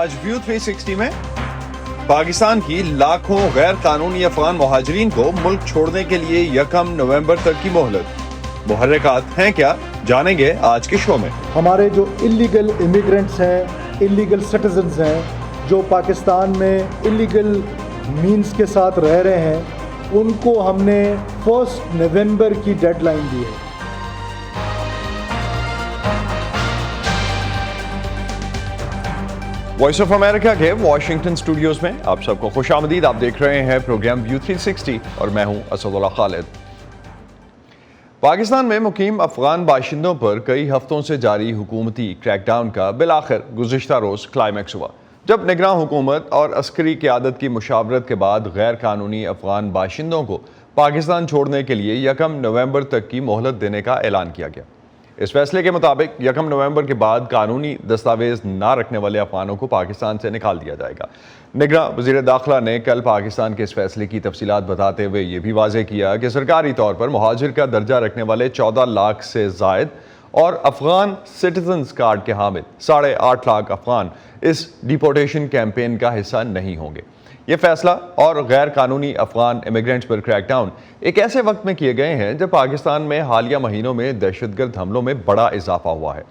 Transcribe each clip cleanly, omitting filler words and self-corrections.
آج ویو 360 میں پاکستان کی لاکھوں غیر قانونی افغان مہاجرین کو ملک چھوڑنے کے لیے 1 نومبر تک کی مہلت۔ محرکات ہیں کیا، جانیں گے آج کے شو میں۔ ہمارے جو انلیگل امیگرینٹس ہیں، انلیگل سٹیزنز ہیں، جو پاکستان میں انلیگل مینز کے ساتھ رہ رہے ہیں، ان کو ہم نے 1 نومبر کی ڈیڈ لائن دی ہے۔ وائس آف امریکہ کے واشنگٹن اسٹوڈیوز میں آپ سب کو خوش آمدید۔ آپ دیکھ رہے ہیں پروگرام ویو 360 اور میں ہوں اسد اللہ خالد۔ پاکستان میں مقیم افغان باشندوں پر کئی ہفتوں سے جاری حکومتی کریک ڈاؤن کا بالآخر گزشتہ روز کلائمیکس ہوا، جب نگراں حکومت اور عسکری قیادت کی مشاورت کے بعد غیر قانونی افغان باشندوں کو پاکستان چھوڑنے کے لیے 1 نومبر تک کی مہلت دینے کا اعلان کیا گیا۔ اس فیصلے کے مطابق 1 نومبر کے بعد قانونی دستاویز نہ رکھنے والے افغانوں کو پاکستان سے نکال دیا جائے گا۔ نگراں وزیر داخلہ نے کل پاکستان کے اس فیصلے کی تفصیلات بتاتے ہوئے یہ بھی واضح کیا کہ سرکاری طور پر مہاجر کا درجہ رکھنے والے 14 لاکھ سے زائد اور افغان سٹیزنز کارڈ کے حامل 8.5 لاکھ افغان اس ڈیپورٹیشن کیمپین کا حصہ نہیں ہوں گے۔ یہ فیصلہ اور غیر قانونی افغان امیگرینٹس پر کریک ڈاؤن ایک ایسے وقت میں کیے گئے ہیں جب پاکستان میں حالیہ مہینوں میں دہشت گرد حملوں میں بڑا اضافہ ہوا ہے۔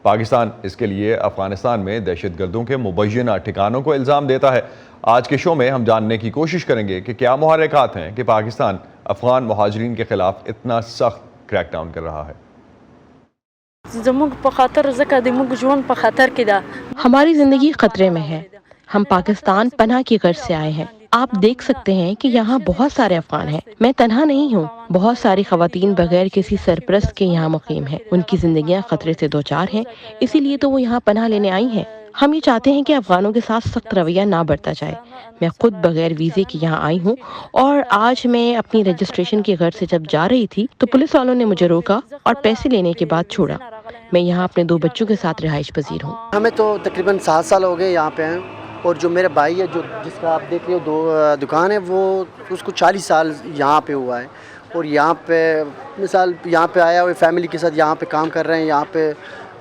پاکستان اس کے لیے افغانستان میں دہشت گردوں کے مبینہ ٹھکانوں کو الزام دیتا ہے۔ آج کے شو میں ہم جاننے کی کوشش کریں گے کہ کیا محرکات ہیں کہ پاکستان افغان مہاجرین کے خلاف اتنا سخت کریک ڈاؤن کر رہا ہے۔ ہماری زندگی خطرے میں ہے۔ ہم پاکستان پناہ کی غرض سے آئے ہیں۔ آپ دیکھ سکتے ہیں کہ یہاں بہت سارے افغان ہیں۔ میں تنہا نہیں ہوں، بہت ساری خواتین بغیر کسی سرپرست کے یہاں مقیم ہیں۔ ان کی زندگیاں خطرے سے دوچار ہیں، اسی لیے تو وہ یہاں پناہ لینے آئی ہیں۔ ہم یہ چاہتے ہیں کہ افغانوں کے ساتھ سخت رویہ نہ برتا جائے۔ میں خود بغیر ویزے کے یہاں آئی ہوں اور آج میں اپنی رجسٹریشن کی غرض سے جب جا رہی تھی تو پولیس والوں نے مجھے روکا اور پیسے لینے کے بعد چھوڑا۔ میں یہاں اپنے 2 بچوں کے ساتھ رہائش پذیر ہوں۔ ہمیں تو تقریباً 7 سال ہو گئے یہاں پہ ہیں، اور جو میرا بھائی ہے جس کا آپ دیکھ رہے ہو 2 دکان ہے، وہ اس کو 40 سال یہاں پہ ہوا ہے، اور یہاں پہ مثال یہاں پہ آیا ہوئے فیملی کے ساتھ یہاں پہ کام کر رہے ہیں، یہاں پہ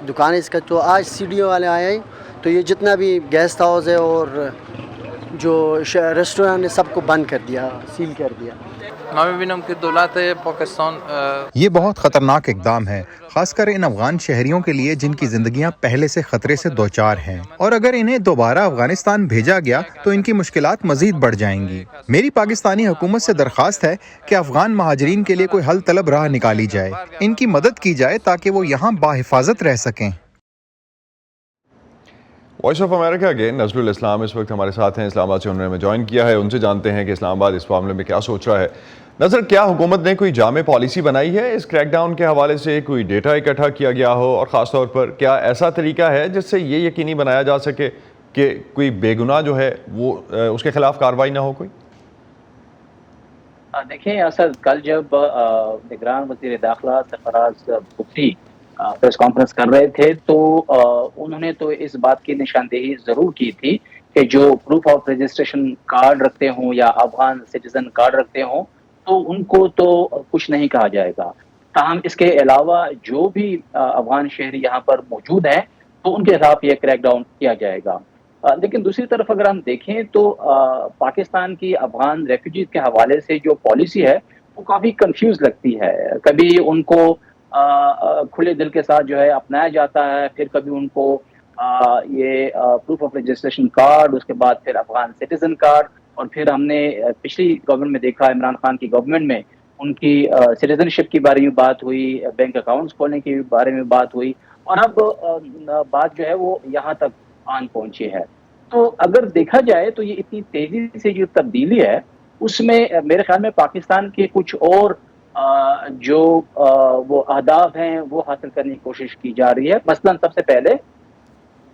دکان ہے اس کا۔ تو آج CDO والے آئے ہیں، تو یہ جتنا بھی گیسٹ ہاؤس ہے اور جو ریسٹورینٹ ہے سب کو بند کر دیا، سیل کر دیا۔ یہ بہت خطرناک اقدام ہے، خاص کر ان افغان شہریوں کے لیے جن کی زندگیاں پہلے سے خطرے سے دوچار ہیں، اور اگر انہیں دوبارہ افغانستان بھیجا گیا تو ان کی مشکلات مزید بڑھ جائیں گی۔ میری پاکستانی حکومت سے درخواست ہے کہ افغان مہاجرین کے لیے کوئی حل طلب راہ نکالی جائے، ان کی مدد کی جائے تاکہ وہ یہاں باحفاظت رہ سکیں۔ وائس آف امریکہ کے نظر الاسلام اس وقت ہمارے ساتھ ہیں، اسلام آباد سے انہوں نے ہمیں جوائن کیا ہے۔ ان سے جانتے ہیں کہ اسلام آباد اس معاملے میں کیا سوچ رہا ہے۔ نظر، کیا حکومت نے کوئی جامع پالیسی بنائی ہے اس کریک ڈاؤن کے حوالے سے؟ کوئی ڈیٹا اکٹھا کیا گیا ہو، اور خاص طور پر کیا ایسا طریقہ ہے جس سے یہ یقینی بنایا جا سکے کہ کوئی بے گناہ جو ہے وہ اس کے خلاف کارروائی نہ ہو کوئی؟ دیکھیں اسد، کل جب نگران وزیر داخلہ سرفراز مفتی پریس کانفرنس کر رہے تھے تو انہوں نے تو اس بات کی نشاندہی ضرور کی تھی کہ جو پروف آف رجسٹریشن کارڈ رکھتے ہوں یا افغان سٹیزن کارڈ رکھتے ہوں تو ان کو تو کچھ نہیں کہا جائے گا۔ تاہم اس کے علاوہ جو بھی افغان شہری یہاں پر موجود ہیں تو ان کے خلاف یہ کریک ڈاؤن کیا جائے گا۔ لیکن دوسری طرف اگر ہم دیکھیں تو پاکستان کی افغان ریفیوجیز کے حوالے سے جو پالیسی ہے وہ کافی کنفیوز لگتی ہے۔ کبھی ان کو کھلے دل کے ساتھ جو ہے اپنایا جاتا ہے، پھر کبھی ان کو یہ پروف آف رجسٹریشن کارڈ، اس کے بعد پھر افغان سٹیزن کارڈ، اور پھر ہم نے پچھلی گورنمنٹ میں دیکھا عمران خان کی گورنمنٹ میں ان کی سٹیزن شپ کے بارے میں بات ہوئی، بینک اکاؤنٹس کھولنے کے بارے میں بات ہوئی، اور اب بات جو ہے وہ یہاں تک آن پہنچی ہے۔ تو اگر دیکھا جائے تو یہ اتنی تیزی سے جو تبدیلی ہے اس میں میرے خیال میں پاکستان کے کچھ اور جو وہ اہداف ہیں وہ حاصل کرنے کی کوشش کی جا رہی ہے۔ مثلا سب سے پہلے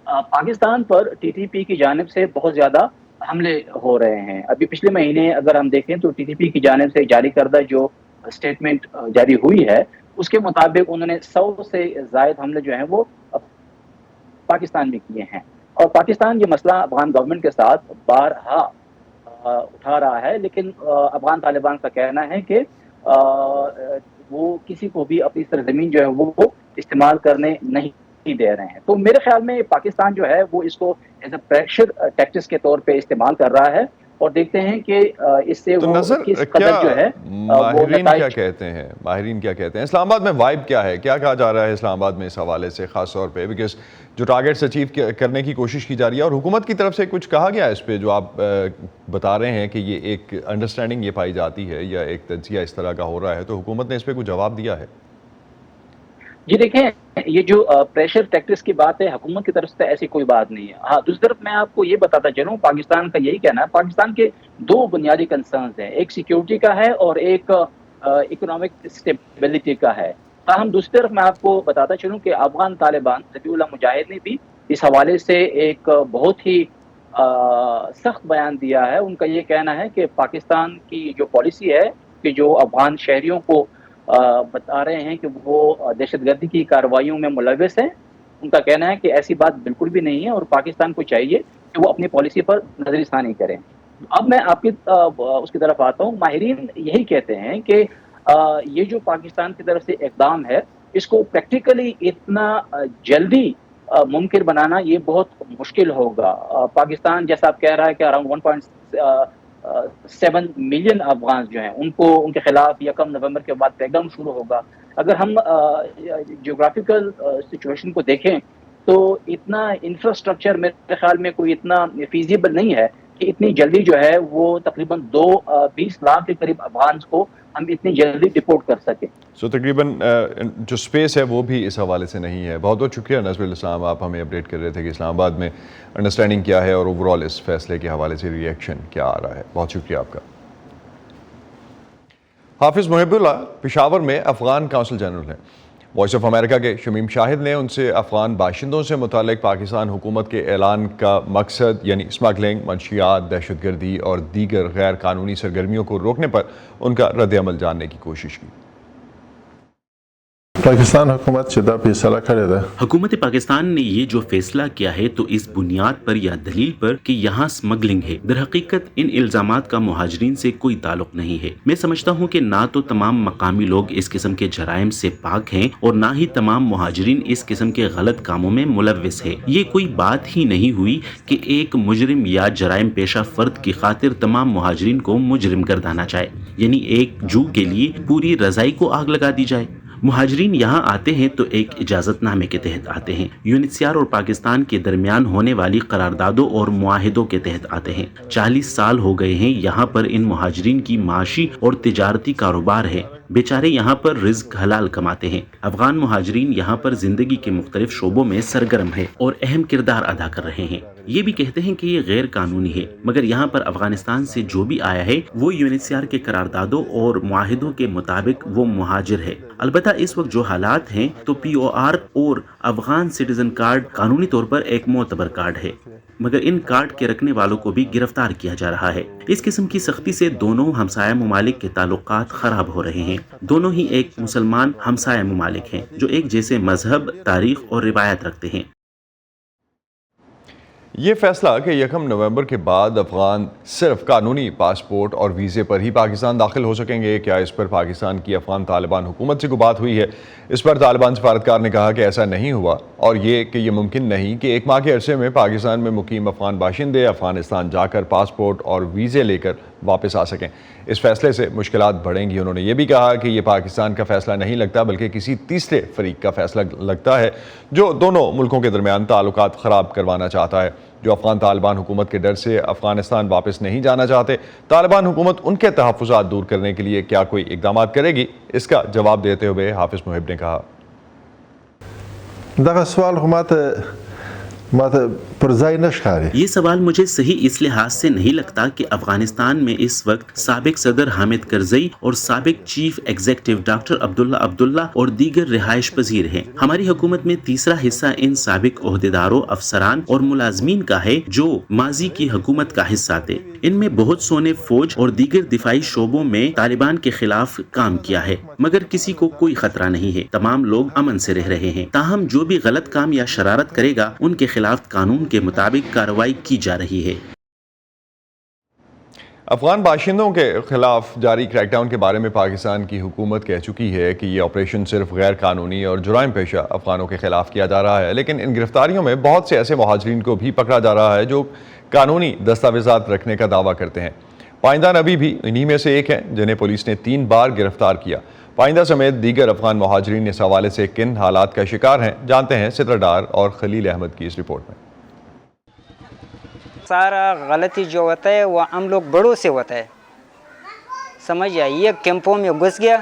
پاکستان پر TTP کی جانب سے بہت زیادہ حملے ہو رہے ہیں۔ ابھی پچھلے مہینے اگر ہم دیکھیں تو TTP کی جانب سے جاری کردہ جو سٹیٹمنٹ جاری ہوئی ہے اس کے مطابق انہوں نے 100 سے زائد حملے جو ہیں وہ پاکستان میں کیے ہیں، اور پاکستان یہ مسئلہ افغان گورنمنٹ کے ساتھ بارہا اٹھا رہا ہے، لیکن افغان طالبان کا کہنا ہے کہ وہ کسی کو بھی اپنی سرزمین جو ہے وہ استعمال کرنے نہیں دے رہے ہیں. تو میرے خیال میں پاکستان جو ہے وہ اس کو ایز اے پریشر ٹیکٹکس کے طور پہ استعمال کر رہا ہے اور دیکھتے ہیں کہ اس سے تو وہ نظر کس قدر جو ہے ماہرین کیا کہتے ہیں، ماہرین کیا کہتے ہیں اسلام آباد میں وائب کیا ہے، کیا کہا جا رہا ہے اسلام آباد میں اس حوالے سے، خاص طور پہ بیکاز جو ٹارگیٹس اچیو کرنے کی کوشش کی جا رہی ہے اور حکومت کی طرف سے کچھ کہا گیا اس پہ جو آپ بتا رہے ہیں کہ یہ ایک انڈرسٹینڈنگ یہ پائی جاتی ہے یا ایک تجزیہ اس طرح کا ہو رہا ہے، تو حکومت نے اس پہ کچھ جواب دیا ہے؟ جی دیکھیں، یہ جو پریشر ٹیکٹکس کی بات ہے حکومت کی طرف سے ایسی کوئی بات نہیں ہے. ہاں دوسری طرف میں آپ کو یہ بتاتا چلوں، پاکستان کا یہی کہنا ہے، پاکستان کے دو بنیادی کنسرنز ہیں، ایک سیکیورٹی کا ہے اور ایک اکنامک اسٹیبلٹی کا ہے. تاہم دوسری طرف میں آپ کو بتاتا چلوں کہ افغان طالبان ذبیح اللہ مجاہد نے بھی اس حوالے سے ایک بہت ہی سخت بیان دیا ہے. ان کا یہ کہنا ہے کہ پاکستان کی جو پالیسی ہے کہ جو افغان شہریوں کو بتا رہے ہیں کہ وہ دہشت گردی کی کارروائیوں میں ملوث ہیں، ان کا کہنا ہے کہ ایسی بات بالکل بھی نہیں ہے اور پاکستان کو چاہیے کہ وہ اپنی پالیسی پر نظر ثانی کریں. اب میں آپ کی اس کی طرف آتا ہوں. ماہرین یہی کہتے ہیں کہ یہ جو پاکستان کی طرف سے اقدام ہے اس کو پریکٹیکلی اتنا جلدی ممکن بنانا یہ بہت مشکل ہوگا. پاکستان جیسا آپ کہہ رہا ہے کہ اراؤنڈ 1.7 ملین افغان جو ہیں ان کے خلاف 1 نومبر کے بعد کریک ڈاؤن شروع ہوگا. اگر ہم جیوگرافیکل سچویشن کو دیکھیں تو اتنا انفراسٹرکچر میرے خیال میں کوئی اتنا فیزیبل نہیں ہے کہ اتنی جلدی جو ہے وہ تقریباً 20 لاکھ کے قریب افغانز کو ہم اتنی جلدی ڈپورٹ کر سکیں. سو تقریباً جو سپیس ہے وہ بھی اس حوالے سے نہیں ہے. بہت بہت شکریہ نظر الاسلام، آپ ہمیں اپڈیٹ کر رہے تھے کہ اسلام آباد میں انڈرسٹینڈنگ کیا ہے اور اوورآل اس فیصلے کے حوالے سے ری ایکشن کیا آ رہا ہے. بہت شکریہ آپ کا. حافظ محب اللہ پشاور میں افغان کونسل جنرل ہیں. وائس آف امریکہ کے شمیم شاہد نے ان سے افغان باشندوں سے متعلق پاکستان حکومت کے اعلان کا مقصد یعنی اسمگلنگ، منشیات، دہشت گردی اور دیگر غیر قانونی سرگرمیوں کو روکنے پر ان کا رد عمل جاننے کی کوشش کی. پاکستان حکومت چې دا فیصله کړې ده، حکومت پاکستان نے یہ جو فیصلہ کیا ہے تو اس بنیاد پر یا دلیل پر کہ یہاں سمگلنگ ہے. در حقیقت ان الزامات کا مہاجرین سے کوئی تعلق نہیں ہے. میں سمجھتا ہوں کہ نہ تو تمام مقامی لوگ اس قسم کے جرائم سے پاک ہیں اور نہ ہی تمام مہاجرین اس قسم کے غلط کاموں میں ملوث ہے. یہ کوئی بات ہی نہیں ہوئی کہ ایک مجرم یا جرائم پیشہ فرد کی خاطر تمام مہاجرین کو مجرم گردانا چاہے، یعنی ایک جو کے لیے پوری رضائی کو آگ لگا دی جائے. مہاجرین یہاں آتے ہیں تو ایک اجازت نامے کے تحت آتے ہیں، یونیسیار اور پاکستان کے درمیان ہونے والی قراردادوں اور معاہدوں کے تحت آتے ہیں. 40 سال ہو گئے ہیں یہاں پر ان مہاجرین کی معاشی اور تجارتی کاروبار ہے. بیچارے یہاں پر رزق حلال کماتے ہیں. افغان مہاجرین یہاں پر زندگی کے مختلف شعبوں میں سرگرم ہے اور اہم کردار ادا کر رہے ہیں. یہ بھی کہتے ہیں کہ یہ غیر قانونی ہے، مگر یہاں پر افغانستان سے جو بھی آیا ہے وہ یونیسیار کے قراردادوں اور معاہدوں کے مطابق وہ مہاجر ہے. البتہ اس وقت جو حالات ہیں تو POR اور افغان سٹیزن کارڈ قانونی طور پر ایک معتبر کارڈ ہے، مگر ان کارڈ کے رکھنے والوں کو بھی گرفتار کیا جا رہا ہے. اس قسم کی سختی سے دونوں ہمسایہ ممالک کے تعلقات خراب ہو رہے ہیں. دونوں ہی ایک مسلمان ہمسایہ ممالک ہیں جو ایک جیسے مذہب، تاریخ اور روایت رکھتے ہیں. یہ فیصلہ کہ 1 نومبر کے بعد افغان صرف قانونی پاسپورٹ اور ویزے پر ہی پاکستان داخل ہو سکیں گے، کیا اس پر پاکستان کی افغان طالبان حکومت سے کوئی بات ہوئی ہے؟ اس پر طالبان سفارتکار نے کہا کہ ایسا نہیں ہوا اور یہ کہ یہ ممکن نہیں کہ 1 ماہ کے عرصے میں پاکستان میں مقیم افغان باشندے افغانستان جا کر پاسپورٹ اور ویزے لے کر واپس آ سکیں. اس فیصلے سے مشکلات بڑھیں گی. انہوں نے یہ بھی کہا کہ یہ پاکستان کا فیصلہ نہیں لگتا بلکہ کسی تیسرے فریق کا فیصلہ لگتا ہے جو دونوں ملکوں کے درمیان تعلقات خراب کروانا چاہتا ہے. جو افغان طالبان حکومت کے ڈر سے افغانستان واپس نہیں جانا چاہتے، طالبان حکومت ان کے تحفظات دور کرنے کے لیے کیا کوئی اقدامات کرے گی؟ اس کا جواب دیتے ہوئے حافظ محب نے کہا دغه سوال خو ماته پر ځای نه ښکاري. یہ سوال مجھے صحیح اس لحاظ سے نہیں لگتا کہ افغانستان میں اس وقت سابق صدر حامد کرزئی اور سابق چیف ایگزیکٹو ڈاکٹر عبداللہ اور دیگر رہائش پذیر ہیں. ہماری حکومت میں تیسرا حصہ ان سابق عہدیداروں، افسران اور ملازمین کا ہے جو ماضی کی حکومت کا حصہ تھے. ان میں بہت سو نے فوج اور دیگر دفاعی شعبوں میں طالبان کے خلاف کام کیا ہے، مگر کسی کو کوئی خطرہ نہیں ہے. تمام لوگ امن سے رہ رہے ہیں. تاہم جو بھی غلط کام یا شرارت کرے گا ان کے خلاف قانون کے مطابق کارروائی کی جا رہی ہے. افغان باشندوں کے خلاف جاری کریک ڈاؤن کے بارے میں پاکستان کی حکومت کہہ چکی ہے کہ یہ آپریشن صرف غیر قانونی اور جرائم پیشہ افغانوں کے خلاف کیا جا رہا ہے، لیکن ان گرفتاریوں میں بہت سے ایسے مہاجرین کو بھی پکڑا جا رہا ہے جو قانونی دستاویزات رکھنے کا دعویٰ کرتے ہیں۔ پائندہ نبی بھی انہی میں سے ایک ہیں جنہیں پولیس نے 3 بار گرفتار کیا۔ پائندہ سمیت دیگر افغان مہاجرین اس حوالے سے کن حالات کا شکار ہیں، جانتے ہیں سترہ ڈار اور خلیل احمد کی اس رپورٹ میں۔ سارا غلطی جو ہوتا ہے وہ ہم لوگ بڑوں سے ہوتا ہے، سمجھ آئی۔ یہ کیمپوں میں گھس گیا،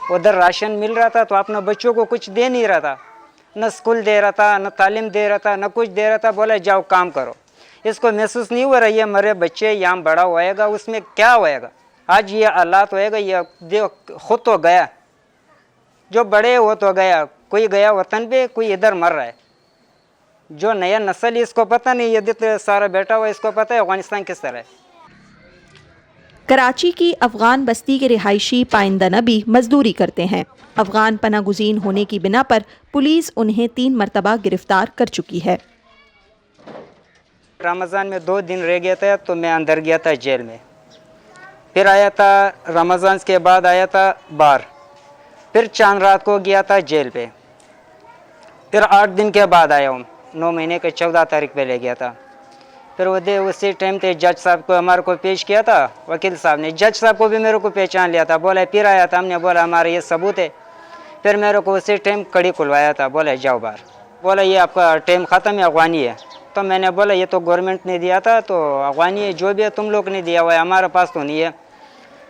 ادھر راشن مل رہا تھا تو اپنا بچوں کو کچھ دے نہیں رہا تھا، نہ اسکول دے رہا تھا، نہ تعلیم دے رہا تھا، نہ کچھ دے رہا تھا، بولا جاؤ کام کرو۔ اس کو محسوس نہیں ہو رہا یہ میرے بچے یہاں بڑا ہوئے گا، اس میں کیا ہوئے گا، آج یہ حالات ہوئے گا، یہ خود تو گیا، جو بڑے ہو تو گیا، کوئی گیا وطن پہ، کوئی ادھر مر رہا ہے۔ جو نیا نسل اس کو پتہ نہیں، یہ سارا بیٹا ہوا اس کو پتہ ہے افغانستان کس طرح ہے۔ کراچی کی افغان بستی کے رہائشی پائندہ نبی مزدوری کرتے ہیں۔ افغان پناہ گزین ہونے کی بنا پر پولیس انہیں 3 مرتبہ گرفتار کر چکی ہے۔ رمضان میں 2 دن رہ گیا تھا تو میں اندر گیا تھا جیل میں، پھر آیا تھا رمضان کے بعد آیا تھا باہر، پھر چاند رات کو گیا تھا جیل پہ، پھر 8 دن کے بعد آیا ہوں، 9 مہینے کے 14 تاریخ پہ لے گیا تھا۔ پھر اسی ٹائم پہ جج صاحب کو ہمارے کو پیش کیا تھا، وکیل صاحب نے، جج صاحب کو بھی میرے کو پہچان لیا تھا، بولا پھر آیا تھا، ہم نے بولا ہمارا یہ ثبوت ہے، پھر میرے کو اسی ٹائم کڑی کھلوایا تھا، بولا جاؤ باہر، بولا یہ آپ کا ٹائم ختم ہے، افغانی ہے۔ تو میں نے بولا یہ تو گورنمنٹ نے دیا تھا تو افغانی ہے، جو بھی ہے تم لوگ نے دیا ہوا ہے، ہمارے پاس تو نہیں ہے،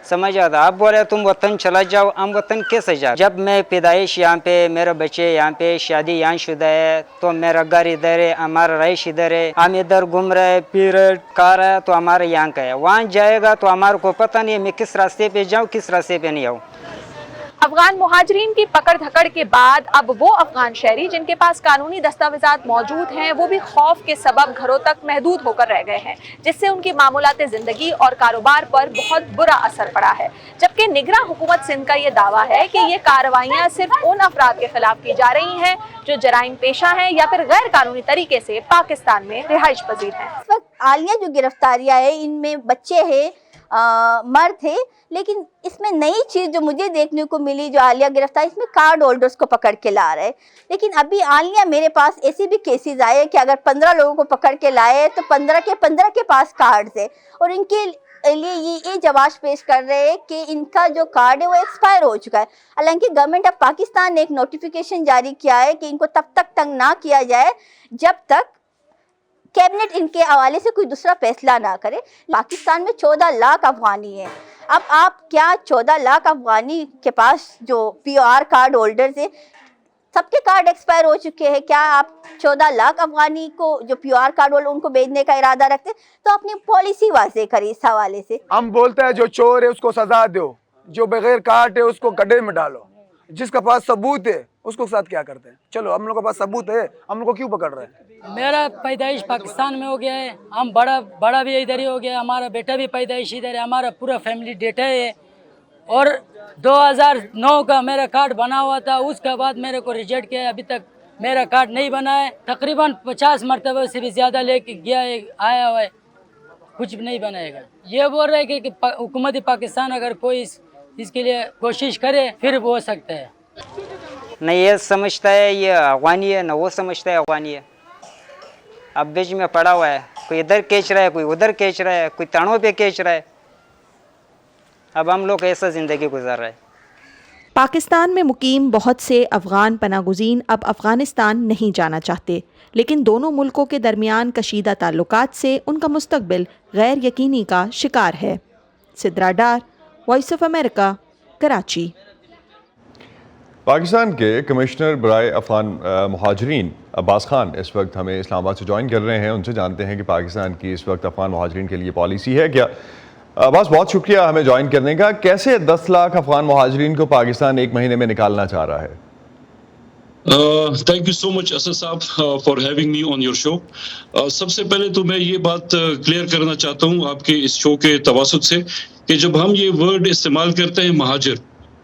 سمجھ آتا۔ آپ بولے تم وطن چلا جاؤ، ہم وطن کیسے جاؤ؟ جب میں پیدائش یہاں پہ، میرے بچے یہاں پہ، شادی یہاں شدہ ہے، تو میرا گھر ادھر ہے، ہمارا رہائش ادھر ہے، ہم ادھر گھوم رہے، پھر کار ہے تو ہمارے یہاں کا ہے، وہاں جائے گا تو ہمارے کو پتہ نہیں ہے میں کس راستے پہ جاؤں، کس راستے پہ نہیں آؤں۔ افغان مہاجرین کی پکڑ دھکڑ کے بعد اب وہ افغان شہری جن کے پاس قانونی دستاویزات موجود ہیں وہ بھی خوف کے سبب گھروں تک محدود ہو کر رہ گئے ہیں، جس سے ان کی معمولات زندگی اور کاروبار پر بہت برا اثر پڑا ہے۔ جبکہ نگراں حکومت سندھ کا یہ دعویٰ ہے کہ یہ کارروائیاں صرف ان افراد کے خلاف کی جا رہی ہیں جو جرائم پیشہ ہیں یا پھر غیر قانونی طریقے سے پاکستان میں رہائش پذیر ہیں۔ اس وقت عالیہ جو گرفتاریاں ہیں ان میں بچے ہیں، مرد ہے، لیکن اس میں نئی چیز جو مجھے دیکھنے کو ملی جو عالیہ گرفتار، اس میں کارڈ ہولڈرز کو پکڑ کے لا رہے، لیکن ابھی عالیہ میرے پاس ایسے بھی کیسز آئے کہ اگر 15 لوگوں کو پکڑ کے لائے تو 15 کے پاس کارڈز ہے، اور ان کے لیے یہ جواز پیش کر رہے ہیں کہ ان کا جو کارڈ ہے وہ ایکسپائر ہو چکا ہے۔ حالانکہ گورنمنٹ آف پاکستان نے ایک نوٹیفیکیشن جاری کیا ہے کہ ان کو تب تک تنگ نہ کیا جائے جب تک کیبنٹ ان کے حوالے سے کوئی دوسرا فیصلہ نہ کرے۔ پاکستان میں 14 لاکھ افغانی ہیں، اب آپ کیا 14 لاکھ افغانی کے پاس جو PR کارڈ ہولڈرز ہیں سب کے کارڈ ایکسپائر ہو چکے ہیں، کیا آپ 14 لاکھ افغانی کو جو PR کارڈ ہولڈر ان کو بھیجنے کا ارادہ رکھتے تو اپنی پالیسی واضح کریں اس حوالے سے۔ ہم بولتے ہیں جو چور ہے اس کو سزا دو، جو بغیر کارڈ ہے اس کو گڈھے میں ڈالو، جس کے پاس ثبوت ہے اس کو ساتھ کیا کرتے ہیں؟ چلو ہم لوگ کے پاس ثبوت ہے، ہم لوگ کو کیوں پکڑ رہے ہیں؟ میرا پیدائش پاکستان میں ہو گیا ہے، ہم بڑا بھی ادھر ہی ہو گیا، ہمارا بیٹا بھی پیدائش ادھر ہے، ہمارا پورا فیملی ڈیٹا ہے، اور 2009 کا میرا کارڈ بنا ہوا تھا، اس کے بعد میرے کو ریجیکٹ کیا ہے، ابھی تک میرا کارڈ نہیں بنا ہے، تقریباً 50 مرتبہ سے بھی زیادہ لے کے گیا ہے، آیا ہوا ہے، کچھ بھی نہیں بنائے گا۔ یہ بول رہے کہ حکومت پاکستان اگر کوئی اس کے لیے کوشش کرے پھر وہ ہو سکتا ہے۔ نہ یہ سمجھتا ہے یہ افغانی ہے، نہ وہ سمجھتا ہے افغانی ہے، اب بیچ میں پڑا ہوا ہے، کوئی ادھر کھینچ رہا ہے، کوئی ادھر کھینچ رہا ہے، کوئی تانوں پہ کھینچ رہا ہے، اب ہم لوگ ایسا زندگی گزار رہے ہیں۔ پاکستان میں مقیم بہت سے افغان پناہ گزین اب افغانستان نہیں جانا چاہتے، لیکن دونوں ملکوں کے درمیان کشیدہ تعلقات سے ان کا مستقبل غیر یقینی کا شکار ہے۔ سترہ Dar, voice of America, Karachi. Pakistan کے کمشنر برائے افغان مہاجرین عباس خان اس وقت ہمیں اسلام آباد سے جوائن کر رہے ہیں، ان سے جانتے ہیں کہ پاکستان کی اس وقت افغان مہاجرین کے لیے پالیسی ہے کیا۔ عباس، بہت شکریہ ہمیں جوائن کرنے کا۔ کیسے 10 لاکھ افغان مہاجرین کو پاکستان ایک مہینے میں نکالنا چاہ رہا ہے؟ Thank you so much Asad sahab for having me on your show. سب سے پہلے تو میں یہ بات کلیئر کرنا چاہتا ہوں آپ کے اس شو کے تواسط سے کہ جب ہم یہ ورڈ استعمال کرتے ہیں مہاجر،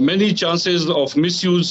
many chances of misuse,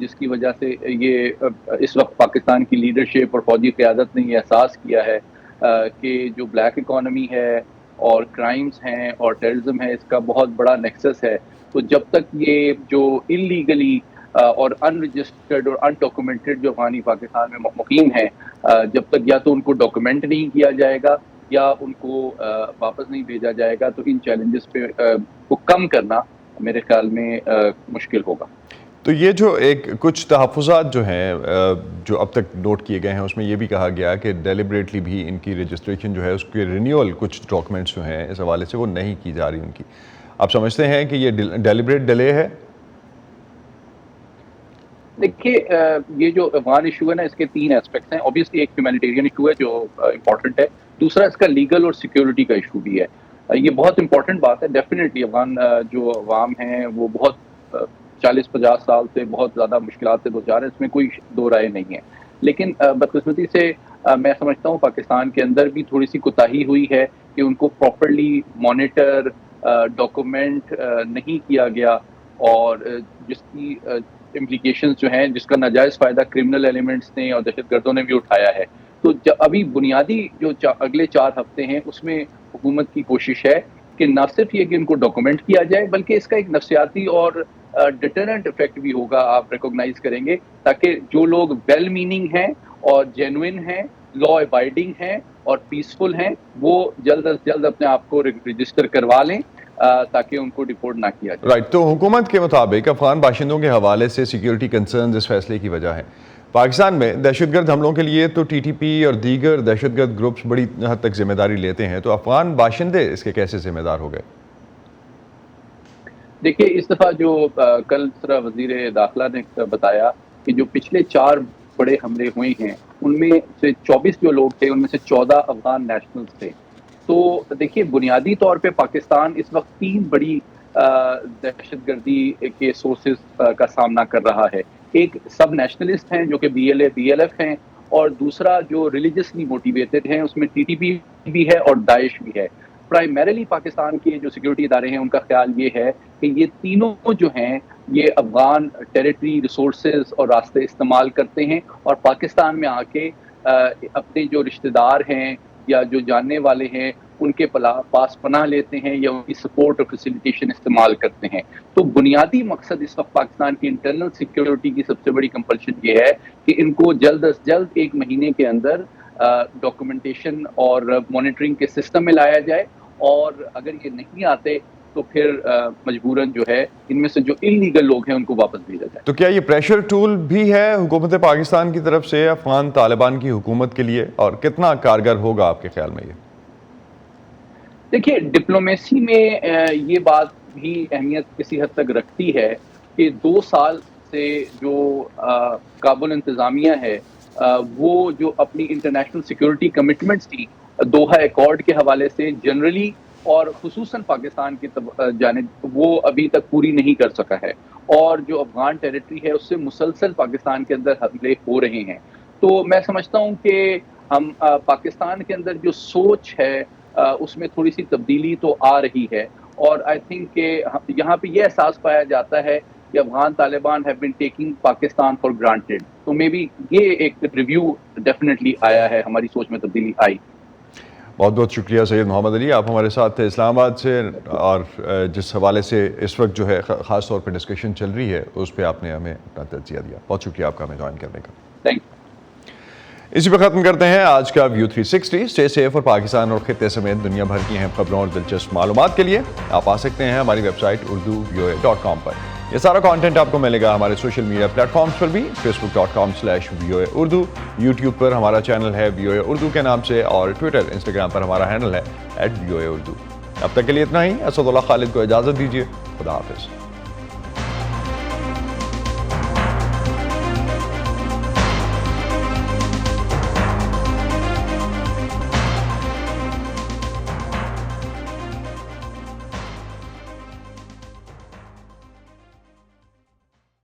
جس کی وجہ سے یہ اس وقت پاکستان کی لیڈرشپ اور فوجی قیادت نے یہ احساس کیا ہے کہ جو بلیک اکانومی ہے اور کرائمز ہیں اور ٹیررزم ہے، اس کا بہت بڑا نیکسس ہے. تو جب تک یہ جو انلیگلی اور ان رجسٹرڈ اور ان ڈاکومنٹڈ جو افغانی پاکستان میں مقیم ہیں، جب تک یا تو ان کو ڈاکومنٹ نہیں کیا جائے گا یا ان کو واپس نہیں بھیجا جائے گا، تو ان چیلنجز پہ کو کم کرنا میرے خیال میں مشکل ہوگا. تو یہ جو ایک کچھ تحفظات جو ہیں جو اب تک نوٹ کیے گئے ہیں، اس میں یہ بھی کہا گیا کہ ڈیلیبریٹلی بھی ان کی رجسٹریشن جو ہے اس کی رینیول کچھ ڈاکومنٹس جو ہیں اس حوالے سے وہ نہیں کی جا رہی ان کی. آپ سمجھتے ہیں کہ یہ ڈیلیبریٹ ڈیلے ہے؟ دیکھیے یہ جو افغان ایشو ہے نا، اس کے 3 ایسپیکٹس ہیں. اوبیسلی ایک ہیومینیٹیرین ایشو ہے جو امپورٹنٹ ہے، دوسرا اس کا لیگل اور سیکیورٹی کا ایشو بھی ہے. یہ بہت امپورٹنٹ بات ہے. ڈیفینیٹلی افغان جو عوام ہیں وہ بہت 40-50 سال سے بہت زیادہ مشکلات سے دوچار ہیں، اس میں کوئی دو رائے نہیں ہے. لیکن بدقسمتی سے میں سمجھتا ہوں پاکستان کے اندر بھی تھوڑی سی کوتاہی ہوئی ہے کہ ان کو پراپرلی مانیٹر ڈاکومنٹ نہیں کیا گیا، اور جس کی امپلیکیشنز جو ہیں، جس کا ناجائز فائدہ کرمنل ایلیمنٹس نے اور دہشت گردوں نے بھی اٹھایا ہے. تو ابھی بنیادی جو اگلے 4 ہفتے ہیں اس میں حکومت کی کوشش ہے کہ نہ صرف یہ کہ ان کو ڈاکومنٹ کیا جائے، بلکہ اس کا ایک نفسیاتی اور ڈیٹرنٹ افیکٹ بھی ہوگا، آپ ریکوگنائز کریں گے، تاکہ جو لوگ ویل میننگ ہیں اور جینوئن ہیں، لا ابائڈنگ ہیں اور پیسفل ہیں، وہ جلد از جلد اپنے آپ کو رجسٹر کروا لیں تاکہ ان کو ڈیپورٹ نہ کیا جائے. رائٹ. تو حکومت کے مطابق افغان باشندوں کے حوالے سے سیکیورٹی کنسرنز اس فیصلے کی وجہ ہے. پاکستان میں دہشت گرد حملوں کے لیے تو ٹی ٹی پی اور دیگر دہشت گرد گروپس بڑی حد تک ذمہ داری لیتے ہیں، تو افغان باشندے اس کے کیسے ذمہ دار ہو گئے؟ دیکھیے اس دفعہ جو کل سرا وزیر داخلہ نے بتایا کہ جو پچھلے 4 بڑے حملے ہوئے ہیں ان میں سے 24 جو لوگ تھے ان میں سے 14 افغان نیشنلز تھے. تو دیکھیے بنیادی طور پہ پاکستان اس وقت 3 بڑی دہشت گردی کے سورسز کا سامنا کر رہا ہے. ایک سب نیشنلسٹ ہیں جو کہ BLA BLF ہیں، اور دوسرا جو ریلیجسلی موٹیویٹڈ ہیں، اس میں TTP بھی ہے اور داعش بھی ہے. پرائمریلی پاکستان کے جو سیکیورٹی ادارے ہیں ان کا خیال یہ ہے کہ یہ تینوں جو ہیں یہ افغان ٹیریٹری ریسورسز اور راستے استعمال کرتے ہیں، اور پاکستان میں آ کے اپنے جو رشتہ دار ہیں یا جو جاننے والے ہیں ان کے پاس پناہ لیتے ہیں یا ان کی سپورٹ اور فیسیلیٹیشن استعمال کرتے ہیں. تو بنیادی مقصد اس وقت پاکستان کی انٹرنل سیکیورٹی کی سب سے بڑی کمپلشن یہ ہے کہ ان کو جلد از جلد 1 مہینے کے اندر ڈاکومنٹیشن اور مانیٹرنگ کے سسٹم میں لایا جائے، اور اگر یہ نہیں آتے تو پھر مجبوراً جو ہے ان میں سے جو انلیگل لوگ ہیں ان کو واپس بھیجا جائے. تو کیا یہ پریشر ٹول بھی ہے حکومت پاکستان کی طرف سے افغان طالبان کی حکومت کے لیے، اور کتنا کارگر ہوگا آپ کے خیال میں یہ؟ دیکھیے ڈپلومیسی میں یہ بات بھی اہمیت کسی حد تک رکھتی ہے کہ 2 سال سے جو کابل انتظامیہ ہے وہ جو اپنی انٹرنیشنل سیکیورٹی کمٹمنٹس تھی دوحہ ایکارڈ کے حوالے سے جنرلی اور خصوصاً پاکستان کی جانب وہ ابھی تک پوری نہیں کر سکا ہے، اور جو افغان ٹیریٹری ہے اس سے مسلسل پاکستان کے اندر حملے ہو رہے ہیں. تو میں سمجھتا ہوں کہ ہم پاکستان کے اندر جو سوچ ہے اس میں تھوڑی سی تبدیلی تو آ رہی ہے، اور آئی تھنک کہ یہاں پہ یہ احساس پایا جاتا ہے کہ Afghan Taliban have been taking Pakistan for granted. تو مے بی یہ ایک ریویو ڈیفینیٹلی آیا ہے، ہماری سوچ میں تبدیلی آئی. بہت بہت شکریہ سید محمد علی، آپ ہمارے ساتھ تھے اسلام آباد سے، اور جس حوالے سے اس وقت جو ہے خاص طور پہ ڈسکشن چل رہی ہے اس پہ آپ نے ہمیں اپنا تجزیہ دیا. بہت شکریہ آپ کا ہمیں جوائن کرنے کا. Thank you. اسی پہ ختم کرتے ہیں آج کا ویو 360. اسٹے سیف، اور پاکستان اور خطے سمیت دنیا بھر کی اہم خبروں اور دلچسپ معلومات کے لیے آپ آ سکتے ہیں ہماری ویب سائٹ urdu.voa.com پر. یہ سارا کانٹینٹ آپ کو ملے گا ہمارے سوشل میڈیا پلیٹ فارمز پر بھی، facebook.com/VOA Urdu، یوٹیوب پر ہمارا چینل ہے VOA Urdu کے نام سے، اور ٹویٹر انسٹاگرام پر ہمارا ہینڈل ہے @VOA Urdu. اب تک کے لیے اتنا ہی. اسد اللہ خالد کو اجازت دیجیے. خدا حافظ.